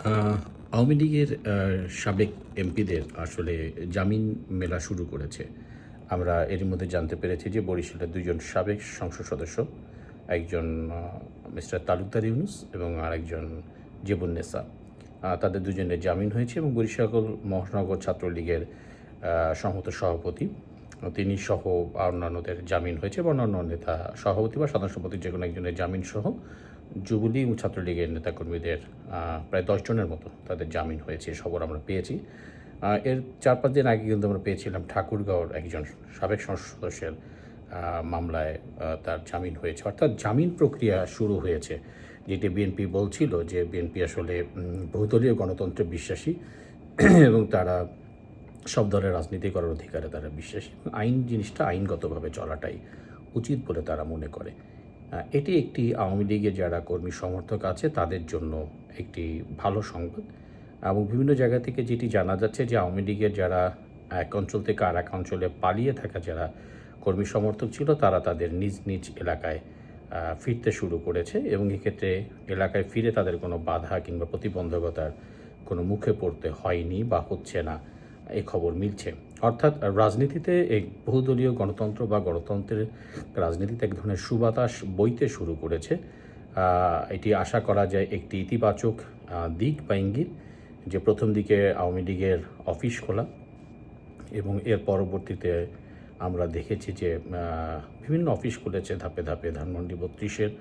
আওয়ামী লীগের সাবেক এমপিদের আসলে জামিন মেলা শুরু করেছে। আমরা এরই মধ্যে জানতে পেরেছি যে বরিশালের ২ জন সাবেক সংসদ সদস্য, একজন মিস্টার তালুকদার ইউনুস এবং আরেকজন জেবুন্নেসা। তাদের দুজনের জামিন হয়েছে এবং বরিশাল মহানগর ছাত্রলীগের সংহত সভাপতি তিনি সহ অন্যান্যদের জামিন হয়েছে এবং অন্যান্য নেতা সভাপতি বা সাধারণ সম্পাদক যে কোনো একজনের জামিন সহ যুবলীগ এবং ছাত্রলীগের নেতাকর্মীদের প্রায় ১০ জনের মতো তাদের জামিন হয়েছে খবর আমরা পেয়েছি। এর ৪-৫ দিন আগে কিন্তু আমরা পেয়েছিলাম ঠাকুরগাঁওর একজন সাবেক সংসদ সদস্যের মামলায় তার জামিন হয়েছে, অর্থাৎ জামিন প্রক্রিয়া শুরু হয়েছে। যেটি বিএনপি বলছিল যে বিএনপি আসলে বহুদলীয় গণতন্ত্রে বিশ্বাসী এবং তারা সব দলের রাজনীতি করার অধিকারে তারা বিশ্বাসী এবং আইন জিনিসটা আইনগতভাবে চলাটাই উচিত বলে তারা মনে করে। এটি একটি আওয়ামী লীগের যারা কর্মী সমর্থক আছে তাদের জন্য একটি ভালো সংবাদ এবং বিভিন্ন জায়গা থেকে যেটি জানা যাচ্ছে যে আওয়ামী লীগের যারা এক অঞ্চল থেকে আর এক অঞ্চলে পালিয়ে থাকা যারা কর্মী সমর্থক ছিল তারা তাদের নিজ নিজ এলাকায় ফিরতে শুরু করেছে এবং এক্ষেত্রে এলাকায় ফিরে তাদের কোনো বাধা কিংবা প্রতিবন্ধকতার কোনো মুখে পড়তে হয়নি বা হচ্ছে না, এই খবর মিলছে। অর্থাৎ রাজনীতিতে এই বহুদলীয় গণতন্ত্র বা গণতন্ত্রের রাজনীতিতে এক ধরনের সুবাতাস বইতে শুরু করেছে। এটি আশা করা যায় একটি ইতিবাচক দিক বা ইঙ্গিত, যে প্রথম দিকে আওয়ামী লীগের অফিস খোলা এবং এর পরবর্তীতে আমরা দেখেছি যে বিভিন্ন অফিস খুলেছে ধাপে ধাপে। ধানমন্ডি ৩২-এর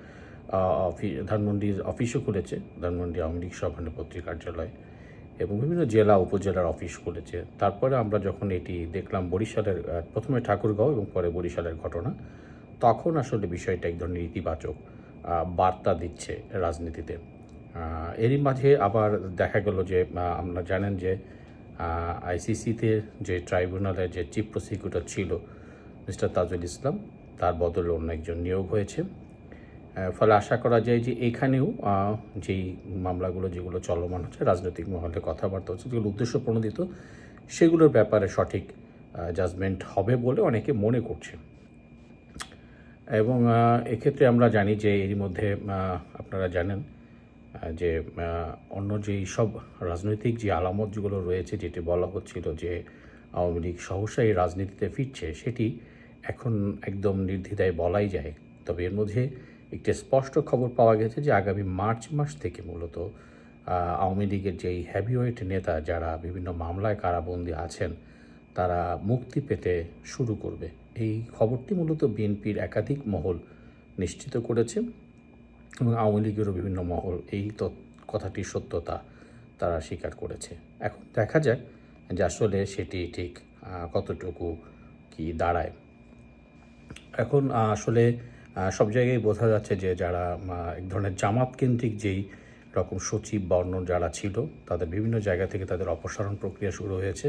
ধানমন্ডির অফিসও খুলেছে, ধানমন্ডি আওয়ামী লীগ সভাপতি কার্যালয়, এবং বিভিন্ন জেলা উপজেলার অফিস খুলেছে। তারপরে আমরা যখন এটি দেখলাম বরিশালের প্রথমে ঠাকুরগাঁও এবং পরে বরিশালের ঘটনা, তখন আসলে বিষয়টা এক ধরনের ইতিবাচক বার্তা দিচ্ছে রাজনীতিতে। এরই মাঝে আবার দেখা গেল যে আপনারা জানেন যে আইসিসিতে যে ট্রাইব্যুনালের যে চিফ প্রসিকিউটর ছিল মিস্টার তাজুল ইসলাম, তার বদলে অন্য একজন নিয়োগ হয়েছে। ফলে আশা করা যায় যে এখানেও যেই মামলাগুলো যেগুলো চলমান হচ্ছে, রাজনৈতিক মহলে কথাবার্তা হচ্ছে, যেগুলো উদ্দেশ্যপ্রণোদিত, সেগুলোর ব্যাপারে সঠিক জাজমেন্ট হবে বলে অনেকে মনে করছে। এবং এক্ষেত্রে আমরা জানি যে এরই মধ্যে আপনারা জানেন যে অন্য যেই সব রাজনৈতিক যে আলামত যেগুলো রয়েছে, যেটি বলা হচ্ছিল যে আওয়ামী লীগ সহসা এই রাজনীতিতে ফিরছে, সেটি এখন একদম নির্দ্বিধায় বলাই যায়। তবে এর মধ্যে একটি স্পষ্ট খবর পাওয়া গেছে যে আগামী মার্চ মাস থেকে মূলত আওয়ামী লীগের যেই হেভিওয়েট নেতা যারা বিভিন্ন মামলায় কারাবন্দী আছেন তারা মুক্তি পেতে শুরু করবে। এই খবরটি মূলত বিএনপির একাধিক মহল নিশ্চিত করেছে এবং আওয়ামী লীগেরও বিভিন্ন মহল এই কথাটির সত্যতা তারা স্বীকার করেছে। এখন দেখা যাক যে আসলে সেটি ঠিক কতটুকু কি দাঁড়ায়। এখন আসলে সব জায়গায় বোঝা যাচ্ছে যে যারা এক ধরনের জামাত কেন্দ্রিক যেই রকম সচিব বা অন্য যারা ছিল তাদের বিভিন্ন জায়গা থেকে তাদের অপসারণ প্রক্রিয়া শুরু হয়েছে।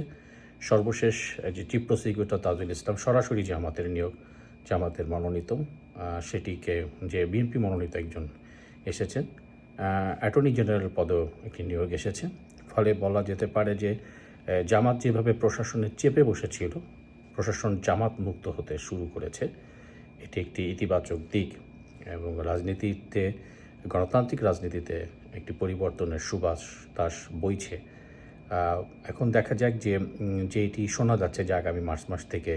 সর্বশেষ যে চিফ প্রসিকিউটর তাজুল ইসলাম সরাসরি জামাতের নিয়োগ, জামাতের মনোনীত, সেটিকে যে বিএনপি মনোনীত একজন এসেছেন। অ্যাটর্নি জেনারেল পদেও একটি নিয়োগ এসেছে। ফলে বলা যেতে পারে যে জামাত যেভাবে প্রশাসনে চেপে বসেছিল, প্রশাসন জামাত মুক্ত হতে শুরু করেছে। এটি একটি ইতিবাচক দিক এবং রাজনীতিতে, গণতান্ত্রিক রাজনীতিতে একটি পরিবর্তনের সুবাতাস বইছে। এখন দেখা যাক যে এটি শোনা যাচ্ছে যে আগামী মার্চ মাস থেকে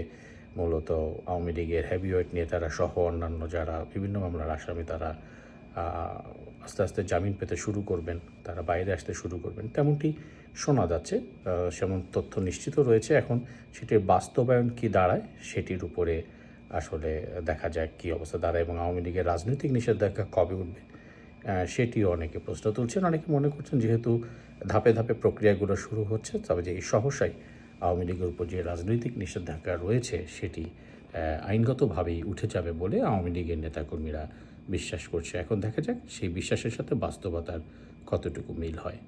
মূলত আওয়ামী লীগের হেভিওয়েট নেতারা সহ অন্যান্য যারা বিভিন্ন মামলার আসামি তারা আস্তে আস্তে জামিন পেতে শুরু করবেন, তারা বাইরে আসতে শুরু করবেন, তেমনটি শোনা যাচ্ছে। সেমন তথ্য নিশ্চিত রয়েছে। এখন সেটির বাস্তবায়ন কি দাঁড়ায় সেটির উপরে আসলে দেখা যাক কী অবস্থা দাঁড়ায় এবং আওয়ামী লীগের রাজনৈতিক নিষেধাজ্ঞা কবে উঠবে সেটিও অনেকে প্রশ্ন তুলছেন। অনেকে মনে করছেন যেহেতু ধাপে ধাপে প্রক্রিয়াগুলো শুরু হচ্ছে, তবে যে এই সহসাই আওয়ামী লীগের উপর যে রাজনৈতিক নিষেধাজ্ঞা রয়েছে সেটি আইনগতভাবেই উঠে যাবে বলে আওয়ামী লীগের নেতাকর্মীরা বিশ্বাস করছে। এখন দেখা যাক সেই বিশ্বাসের সাথে বাস্তবতার কতটুকু মিল হয়।